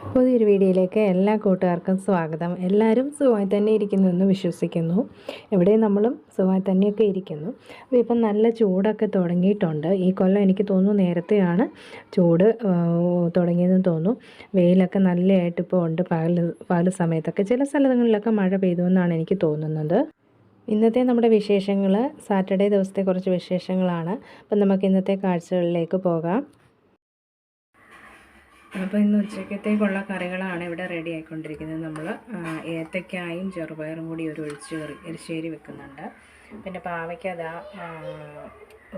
പുതിയൊരു വീഡിയോയിലേക്ക് എല്ലാ കൂട്ടുകാർക്കും സ്വാഗതം. എല്ലാവരും സുഖമായി തന്നെ ഇരിക്കുന്നുവെന്ന് വിശ്വസിക്കുന്നു. ഇവിടെയും നമ്മളും സുഖമായി തന്നെയൊക്കെ ഇരിക്കുന്നു. അപ്പോൾ ഇപ്പം നല്ല ചൂടൊക്കെ തുടങ്ങിയിട്ടുണ്ട്. ഈ കൊല്ലം എനിക്ക് തോന്നുന്നു നേരത്തെയാണ് ചൂട് തുടങ്ങിയതെന്ന് തോന്നുന്നു. വെയിലൊക്കെ നല്ലതായിട്ട് ഇപ്പോൾ ഉണ്ട്. പകൽ സമയത്തൊക്കെ ചില സ്ഥലങ്ങളിലൊക്കെ മഴ പെയ്തു എന്നാണ് എനിക്ക് തോന്നുന്നത്. ഇന്നത്തെ നമ്മുടെ വിശേഷങ്ങൾ സാറ്റർഡേ ദിവസത്തെ കുറച്ച് വിശേഷങ്ങളാണ്. അപ്പം നമുക്ക് ഇന്നത്തെ കാഴ്ചകളിലേക്ക് പോകാം. അപ്പോൾ ഇന്ന് ഉച്ചക്കത്തേക്കുള്ള കറികളാണ് ഇവിടെ റെഡി ആയിക്കൊണ്ടിരിക്കുന്നത്. നമ്മൾ ഏത്തയ്ക്കായും ചെറുപയറും കൂടി ഒരു എരിശ്ശേരി വെക്കുന്നുണ്ട്. പിന്നെ പാവയ്ക്ക അതാ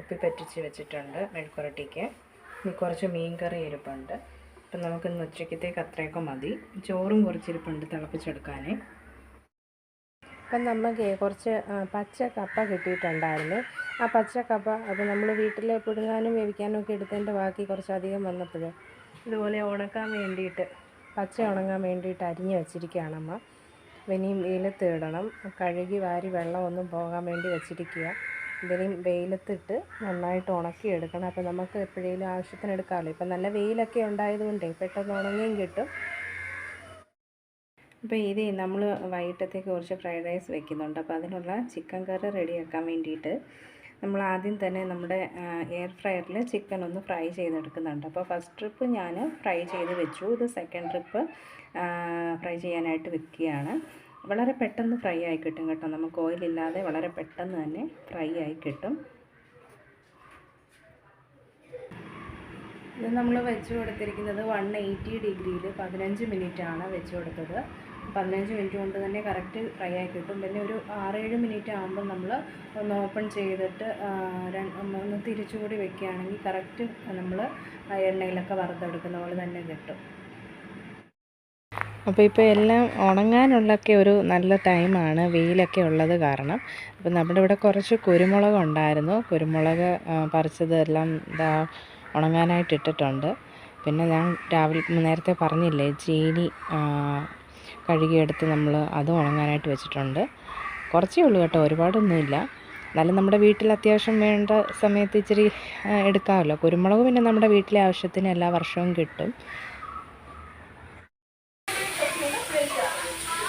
ഉപ്പി പറ്റിച്ച് വെച്ചിട്ടുണ്ട് മെഴുക്കുരട്ടിക്ക്. കുറച്ച് മീൻ കറി ഇരിപ്പുണ്ട്. അപ്പം നമുക്കിന്ന് ഉച്ചക്കത്തേക്ക് അത്രയൊക്കെ മതി. ചോറും കുറച്ചിരിപ്പുണ്ട് തിളപ്പിച്ചെടുക്കാൻ. അപ്പം നമുക്ക് കുറച്ച് പച്ച കപ്പ കിട്ടിയിട്ടുണ്ടായിരുന്നു. ആ പച്ച കപ്പ അപ്പോൾ നമ്മൾ വീട്ടിൽ പുഴുങ്ങാനും വേവിക്കാനും ഒക്കെ എടുത്തതിൻ്റെ ബാക്കി കുറച്ചധികം വന്നപ്പോൾ ഇതുപോലെ ഉണക്കാൻ വേണ്ടിയിട്ട് പച്ച ഉണങ്ങാൻ വേണ്ടിയിട്ട് അരിഞ്ഞ് വെച്ചിരിക്കുകയാണ് അമ്മ. ഇനിയും വെയിലത്ത് ഇടണം. കഴുകി വാരി വെള്ളമൊന്നും പോകാൻ വേണ്ടി വെച്ചിരിക്കുക. ഇതിനെയും വെയിലത്തിട്ട് നന്നായിട്ട് ഉണക്കിയെടുക്കണം. അപ്പോൾ നമുക്ക് എപ്പോഴേലും ആവശ്യത്തിന് എടുക്കാമല്ലോ. ഇപ്പം നല്ല വെയിലൊക്കെ ഉണ്ടായതുകൊണ്ടേ പെട്ടെന്ന് ഉണങ്ങിയും കിട്ടും. അപ്പോൾ ഇത് നമ്മൾ വൈകിട്ടത്തേക്ക് കുറച്ച് ഫ്രൈഡ് റൈസ് വെക്കുന്നുണ്ട്. അപ്പോൾ അതിനുള്ള ചിക്കൻ കറി റെഡിയാക്കാൻ വേണ്ടിയിട്ട് നമ്മൾ ആദ്യം തന്നെ നമ്മുടെ എയർ ഫ്രയറിൽ ചിക്കൻ ഒന്ന് ഫ്രൈ ചെയ്തെടുക്കുന്നുണ്ട്. അപ്പോൾ ഫസ്റ്റ് ട്രിപ്പ് ഞാൻ ഫ്രൈ ചെയ്ത് വെച്ചു. ഇത് സെക്കൻഡ് ട്രിപ്പ് ഫ്രൈ ചെയ്യാനായിട്ട് വെക്കുകയാണ്. വളരെ പെട്ടെന്ന് ഫ്രൈ ആയി കിട്ടും കേട്ടോ. നമുക്ക് ഓയിലില്ലാതെ വളരെ പെട്ടെന്ന് തന്നെ ഫ്രൈ ആയി കിട്ടും. ഇത് നമ്മൾ വെച്ച് കൊടുത്തിരിക്കുന്നത് 180 ഡിഗ്രിയിൽ 15 മിനിറ്റാണ് വെച്ച് കൊടുത്തത്. 15 മിനിറ്റ് കൊണ്ട് തന്നെ കറക്റ്റ് ഫ്രൈ ആയി കിട്ടും. പിന്നെ ഒരു 6-7 മിനിറ്റ് ആകുമ്പോൾ നമ്മൾ ഒന്ന് ഓപ്പൺ ചെയ്തിട്ട് ഒന്ന് തിരിച്ചുകൂടി വെക്കുകയാണെങ്കിൽ കറക്റ്റ് നമ്മൾ എണ്ണയിലൊക്കെ വറുത്തെടുക്കുന്ന പോലെ തന്നെ കിട്ടും. അപ്പോൾ ഇപ്പോൾ എല്ലാം ഉണങ്ങാനുള്ളൊക്കെ ഒരു നല്ല ടൈമാണ്, വെയിലൊക്കെ ഉള്ളത് കാരണം. അപ്പോൾ നമ്മുടെ ഇവിടെ കുറച്ച് കുരുമുളക് ഉണ്ടായിരുന്നു. കുരുമുളക് പറിച്ചതെല്ലാം ഉണങ്ങാനായിട്ട് ഇട്ടിട്ടുണ്ട്. പിന്നെ ഞാൻ നേരത്തെ പറഞ്ഞില്ലേ ചീനി കഴുകിയെടുത്ത് നമ്മൾ അതും ഉണങ്ങാനായിട്ട് വെച്ചിട്ടുണ്ട്. കുറച്ചേ ഉള്ളൂ കേട്ടോ, ഒരുപാടൊന്നുമില്ല. എന്നാലും നമ്മുടെ വീട്ടിൽ അത്യാവശ്യം വേണ്ട സമയത്ത് ഇച്ചിരി എടുക്കാമല്ലോ. കുരുമുളക് പിന്നെ നമ്മുടെ വീട്ടിലെ ആവശ്യത്തിന് എല്ലാ വർഷവും കിട്ടും.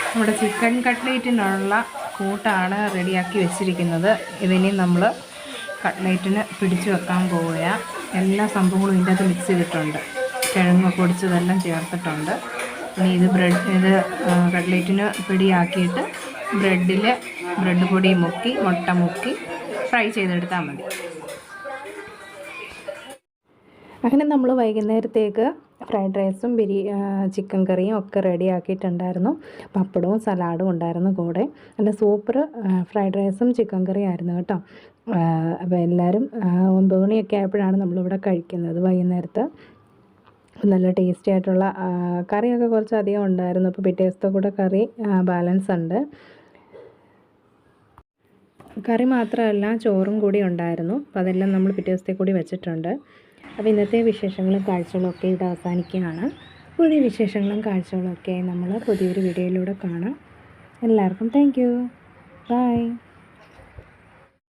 നമ്മുടെ ചിക്കൻ കട്ട്ലേറ്റിനുള്ള കൂട്ടാണ് റെഡിയാക്കി വെച്ചിരിക്കുന്നത്. ഇതിനി നമ്മൾ കട്ട്ലേറ്റിന് പിടിച്ചു വെക്കാൻ പോവുകയാണ്. എല്ലാ സംഭവങ്ങളും ഇതിൻ്റെ അകത്ത് മിക്സ് ചെയ്തിട്ടുണ്ട്. കിഴങ്ങ് പൊടിച്ചതെല്ലാം ചേർത്തിട്ടുണ്ട്. ഇനി ഇത് കട്ട്ലേറ്റിന് പിടിയാക്കിയിട്ട് ബ്രെഡ് പൊടി മുക്കി മുട്ട മുക്കി ഫ്രൈ ചെയ്തെടുത്താൽ മതി. അങ്ങനെ നമ്മൾ വൈകുന്നേരത്തേക്ക് ഫ്രൈഡ് റൈസും ചിക്കൻ കറിയും ഒക്കെ റെഡി ആക്കിയിട്ടുണ്ടായിരുന്നു. പപ്പടവും സലാഡും ഉണ്ടായിരുന്നു കൂടെ. നല്ല സൂപ്പർ ഫ്രൈഡ് റൈസും ചിക്കൻ കറിയും ആയിരുന്നു കേട്ടോ. അപ്പോൾ എല്ലാവരും 9 മണിയൊക്കെ ആയപ്പോഴാണ് നമ്മളിവിടെ കഴിക്കുന്നത് വൈകുന്നേരത്ത്. നല്ല ടേസ്റ്റി ആയിട്ടുള്ള കറിയൊക്കെ കുറച്ചധികം ഉണ്ടായിരുന്നു. അപ്പോൾ പിറ്റേ ദിവസത്തെ കൂടെ കറി ബാലൻസ് ഉണ്ട്. കറി മാത്രമല്ല ചോറും കൂടി ഉണ്ടായിരുന്നു. അപ്പോൾ അതെല്ലാം നമ്മൾ പിറ്റേ ദിവസത്തെ കൂടി വെച്ചിട്ടുണ്ട്. അപ്പോൾ ഇന്നത്തെ വിശേഷങ്ങളും കാഴ്ചകളും ഒക്കെ ഇവിടെ അവസാനിക്കുകയാണ്. പുതിയ വിശേഷങ്ങളും കാഴ്ചകളും ഒക്കെ നമ്മൾ പുതിയൊരു വീഡിയോയിലൂടെ കാണാം. എല്ലാവർക്കും താങ്ക് യു. ബൈ.